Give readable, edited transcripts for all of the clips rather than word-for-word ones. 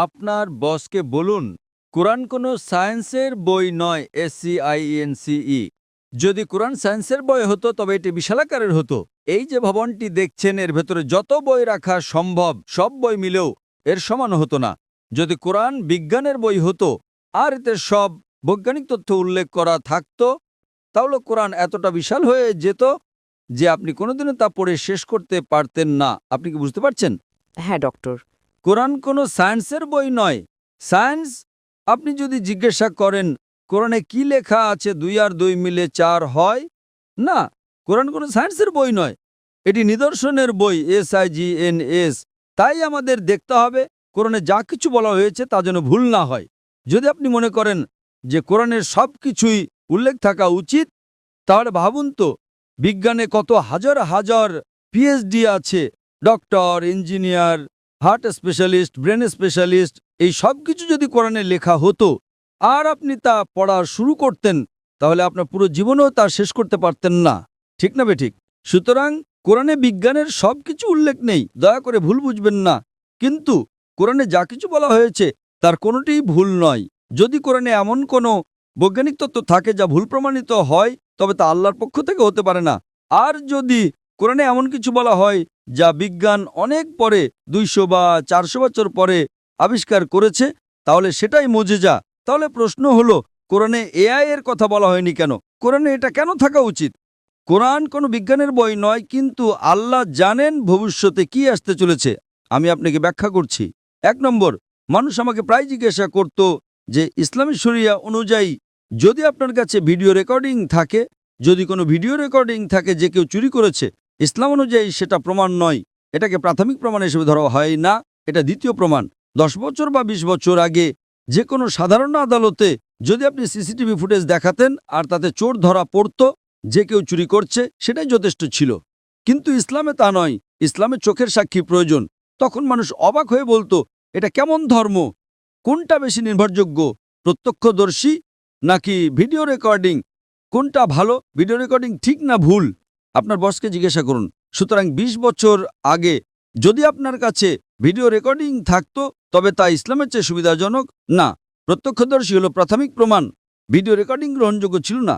আপনার বসকে বলুন কোরআন কোনো সায়েন্সের বই নয়। SCIENCE। যদি কোরআন সায়েন্সের বই হতো তবে এটি বিশালাকারের হতো। এই যে ভবনটি দেখছেন এর ভেতরে যত বই রাখা সম্ভব সব বই মিলেও এর সমান হতো না। যদি কোরআন বিজ্ঞানের বই হতো আর এতে সব বৈজ্ঞানিক তথ্য উল্লেখ করা থাকতো তাহলে কোরআন এতটা বিশাল হয়ে যেত যে আপনি কোনোদিনও তা পড়ে শেষ করতে পারতেন না। আপনি কি বুঝতে পারছেন? হ্যাঁ ডক্টর। কোরআন কোনো সায়েন্সের বই নয়। সায়েন্স, আপনি যদি জিজ্ঞাসা করেন কোরআনে কি লেখা আছে 2 আর 2 মিলে 4 হয়, না, কোরআন কোনো সায়েন্সের বই নয়। এটি নিদর্শনের বই। SIGNS। তাই আমাদের দেখতে হবে কোরআনে যা কিছু বলা হয়েছে তা যেন ভুল না হয়। যদি আপনি মনে করেন যে কোরআনের সব কিছুই উল্লেখ থাকা উচিত, তাহলে ভাবুন তো বিজ্ঞানে কত হাজার হাজার PhD আছে, doctor, engineer, heart specialist, brain specialist, এই সব কিছু যদি কোরআনে লেখা হতো আর আপনি তা পড়া শুরু করতেন তাহলে আপনার পুরো জীবনেও তা শেষ করতে পারতেন না। ঠিক না বেঠিক? সুতরাং কোরআনে বিজ্ঞানের সব কিছু উল্লেখ নেই, দয়া করে ভুল বুঝবেন না। কিন্তু কোরআনে যা কিছু বলা হয়েছে তার কোনোটিই ভুল নয়। যদি কোরআনে এমন কোনো বৈজ্ঞানিক তত্ত্ব থাকে যা ভুল প্রমাণিত হয় তবে তা আল্লাহর পক্ষ থেকে হতে পারে না। আর যদি কোরআনে এমন কিছু বলা হয় যা বিজ্ঞান অনেক পরে 200 বা 400 বছর পরে আবিষ্কার করেছে তাহলে সেটাই মুজিজা। তাহলে প্রশ্ন হলো কোরআনে AI এর কথা বলা হয়নি কেন? কোরআনে এটা কেন থাকা উচিত? কোরআন কোনো বিজ্ঞানের বই নয়, কিন্তু আল্লাহ জানেন ভবিষ্যতে কি আসতে চলেছে। আমি আপনাকে ব্যাখ্যা করছি। 1 নম্বর, মানুষ আমাকে প্রায় জিজ্ঞাসা করত যে ইসলামী শরিয়া অনুযায়ী যদি আপনার কাছে ভিডিও রেকর্ডিং থাকে, যদি কোনো ভিডিও রেকর্ডিং থাকে যে কেউ চুরি করেছে, ইসলাম অনুযায়ী সেটা প্রমাণ নয়। এটাকে প্রাথমিক প্রমাণ হিসেবে ধরা হয় না, এটা দ্বিতীয় প্রমাণ। 10 বছর বা 20 বছর আগে যে কোনো সাধারণ আদালতে যদি আপনি CCTV ফুটেজ দেখাতেন আর তাতে চোর ধরা পড়তো, যে কেউ চুরি করছে, সেটাই যথেষ্ট ছিল। কিন্তু ইসলামে তা নয়। ইসলামে চোখের সাক্ষী প্রয়োজন। তখন মানুষ অবাক হয়ে বলতো এটা কেমন ধর্ম? কোনটা বেশি নির্ভরযোগ্য, প্রত্যক্ষদর্শী নাকি ভিডিও রেকর্ডিং? কোনটা ভালো, ভিডিও রেকর্ডিং ঠিক না ভুল? আপনার বসকে জিজ্ঞাসা করুন। সুতরাং 20 বছর আগে যদি আপনার কাছে ভিডিও রেকর্ডিং থাকতো তবে তা ইসলামের চেয়ে সুবিধাজনক না। প্রত্যক্ষদর্শী হলো প্রাথমিক প্রমাণ, ভিডিও রেকর্ডিং গ্রহণযোগ্য ছিল না।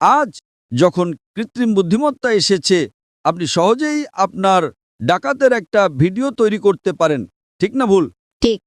আজ যখন কৃত্রিম বুদ্ধিমত্তা এসেছে আপনি সহজেই আপনার ডাকাতের একটা ভিডিও তৈরি করতে পারেন। ঠিক না ভুল? ঠিক।